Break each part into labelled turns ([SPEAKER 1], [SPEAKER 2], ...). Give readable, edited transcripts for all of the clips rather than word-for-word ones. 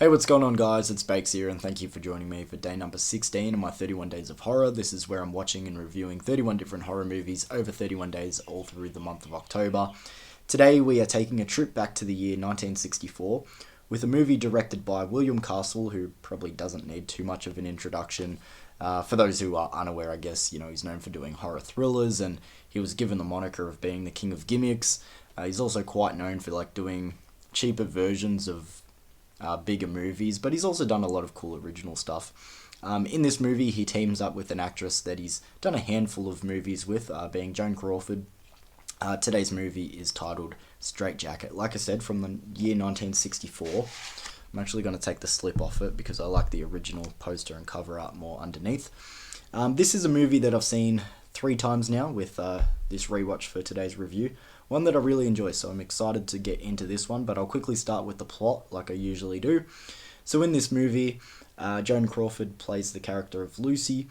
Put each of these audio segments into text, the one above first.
[SPEAKER 1] Hey, what's going on, guys? It's Bakes here, and thank you for joining me for day number 16 of my 31 Days of Horror. This is where I'm watching and reviewing 31 different horror movies over 31 days all through the month of October. Today we are taking a trip back to the year 1964 with a movie directed by William Castle, who probably doesn't need too much of an introduction. For those who are unaware, I guess, he's known for doing horror thrillers, and he was given the moniker of being the king of gimmicks. He's also quite known for doing cheaper versions of bigger movies, but he's also done a lot of cool original stuff. In this movie, he teams up with an actress that he's done a handful of movies with, being Joan Crawford. Today's movie is titled Strait-Jacket. Like I said, from the year 1964. I'm actually going to take the slip off it because I like the original poster and cover art more underneath. This is a movie that I've seen 3 times now with this rewatch for today's review. One that I really enjoy, so I'm excited to get into this one, but I'll quickly start with the plot like I usually do. So in this movie, Joan Crawford plays the character of Lucy.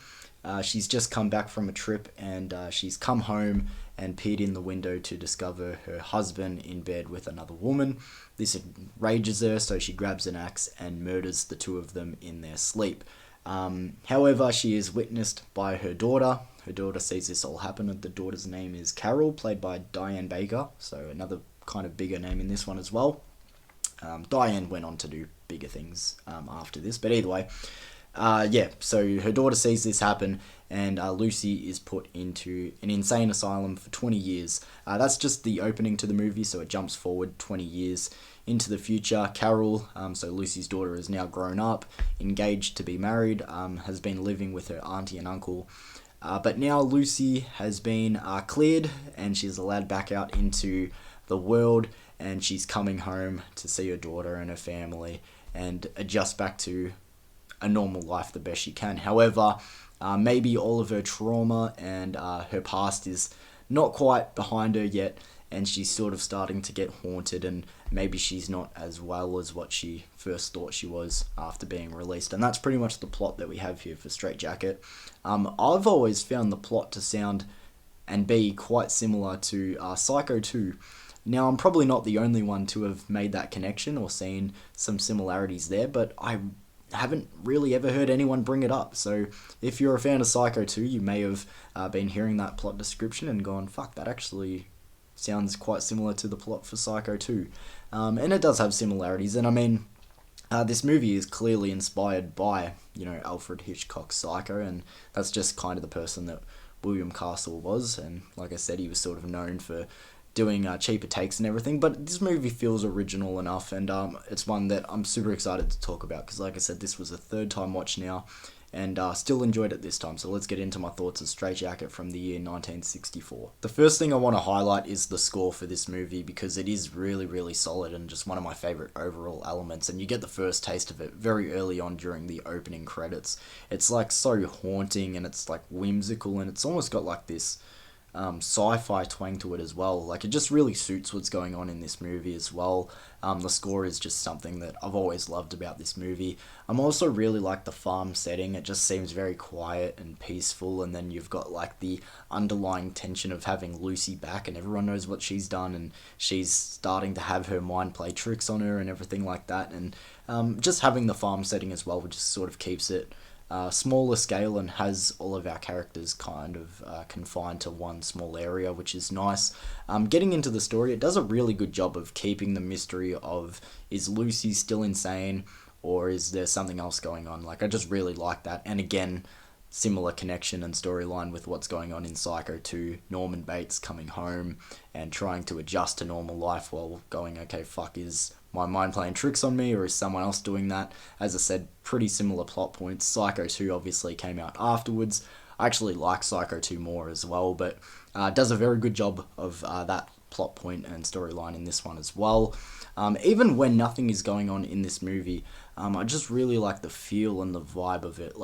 [SPEAKER 1] She's just come back from a trip, and she's come home and peered in the window to discover her husband in bed with another woman. This enrages her, so she grabs an axe and murders the two of them in their sleep. However, she is witnessed by her daughter. Her daughter sees this all happen, and the daughter's name is Carol, played by Diane Baker, so another kind of bigger name in this one as well. Diane went on to do bigger things after this, but either way, so her daughter sees this happen, and Lucy is put into an insane asylum for 20 years. That's just the opening to the movie, so it jumps forward 20 years into the future. Carol, so Lucy's daughter, is now grown up, engaged to be married, has been living with her auntie and uncle. But now Lucy has been cleared, and she's allowed back out into the world, and she's coming home to see her daughter and her family and adjust back to a normal life the best she can. However, maybe all of her trauma and her past is not quite behind her yet, and she's sort of starting to get haunted, and maybe she's not as well as what she first thought she was after being released. And that's pretty much the plot that we have here for Strait-Jacket. I've always found the plot to sound and be quite similar to Psycho 2. Now, I'm probably not the only one to have made that connection or seen some similarities there, but I haven't really ever heard anyone bring it up. So if you're a fan of Psycho 2, you may have been hearing that plot description and gone, fuck, that actually sounds quite similar to the plot for Psycho 2. And it does have similarities, and I mean, this movie is clearly inspired by, Alfred Hitchcock's Psycho, and that's just kind of the person that William Castle was, and like I said, he was sort of known for doing cheaper takes and everything, but this movie feels original enough, and it's one that I'm super excited to talk about, because like I said, this was a 3rd time watch now, and still enjoyed it this time. So let's get into my thoughts of Strait-Jacket from the year 1964. The first thing I want to highlight is the score for this movie, because it is really, really solid and just one of my favourite overall elements, and you get the first taste of it very early on during the opening credits. It's so haunting, and it's whimsical, and it's almost got this sci-fi twang to it as well. It just really suits what's going on in this movie as well. The score is just something that I've always loved about this movie. I'm also really the farm setting. It just seems very quiet and peaceful, and then you've got the underlying tension of having Lucy back, and everyone knows what she's done, and she's starting to have her mind play tricks on her and everything like that, and just having the farm setting as well, which just sort of keeps it smaller scale and has all of our characters kind of confined to one small area, which is nice. Getting into the story, it does a really good job of keeping the mystery of, is Lucy still insane, or is there something else going on? I just really like that. And again, similar connection and storyline with what's going on in Psycho 2, Norman Bates coming home and trying to adjust to normal life while going, okay, fuck, is my mind playing tricks on me, or is someone else doing that? As I said, pretty similar plot points. Psycho 2 obviously came out afterwards. I actually like Psycho 2 more as well, but does a very good job of that plot point and storyline in this one as well. Even when nothing is going on in this movie, I just really like the feel and the vibe of it.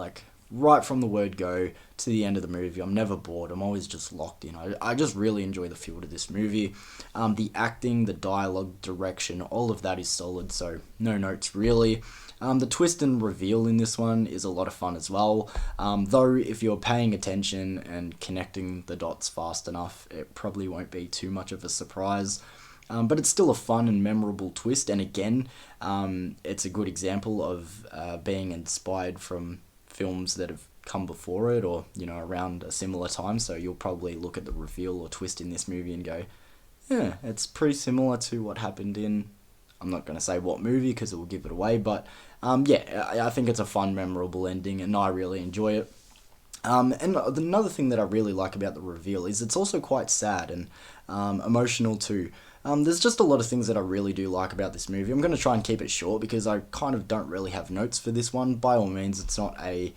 [SPEAKER 1] Right from the word go to the end of the movie, I'm never bored. I'm always just locked in. I just really enjoy the feel to this movie. The acting, the dialogue, direction, all of that is solid, so no notes really. The twist and reveal in this one is a lot of fun as well. Though if you're paying attention and connecting the dots fast enough, it probably won't be too much of a surprise. But it's still a fun and memorable twist, and again, it's a good example of being inspired from films that have come before it, or around a similar time. So you'll probably look at the reveal or twist in this movie and go, yeah, it's pretty similar to what happened in, I'm not going to say what movie because it will give it away, but yeah, I think it's a fun, memorable ending, and I really enjoy it. And another thing that I really like about the reveal is it's also quite sad and emotional too. There's just a lot of things that I really do like about this movie. I'm going to try and keep it short because I kind of don't really have notes for this one. By all means, it's not a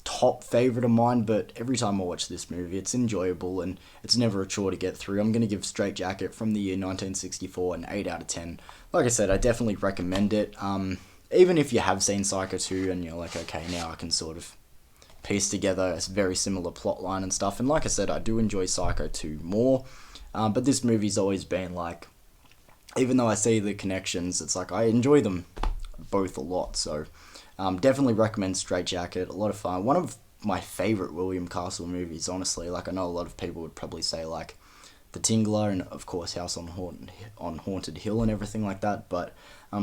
[SPEAKER 1] top favourite of mine, but every time I watch this movie, it's enjoyable and it's never a chore to get through. I'm going to give Strait-Jacket from the year 1964 an 8 out of 10. Like I said, I definitely recommend it. Even if you have seen Psycho 2 and you're like, okay, now I can sort of piece together a very similar plot line and stuff. And like I said, I do enjoy Psycho 2 more. But this movie's always been like, even though I see the connections, it's like I enjoy them both a lot. So definitely recommend Strait-Jacket. A lot of fun. One of my favourite William Castle movies, honestly. Like, I know a lot of people would probably say like The Tingler and of course House on Haunted Hill and everything like that. But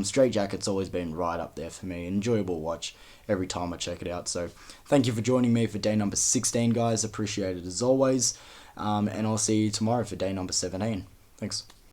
[SPEAKER 1] Strait-Jacket's always been right up there for me. Enjoyable watch every time I check it out. So thank you for joining me for day number 16, guys. Appreciate it as always. And I'll see you tomorrow for day number 17. Thanks.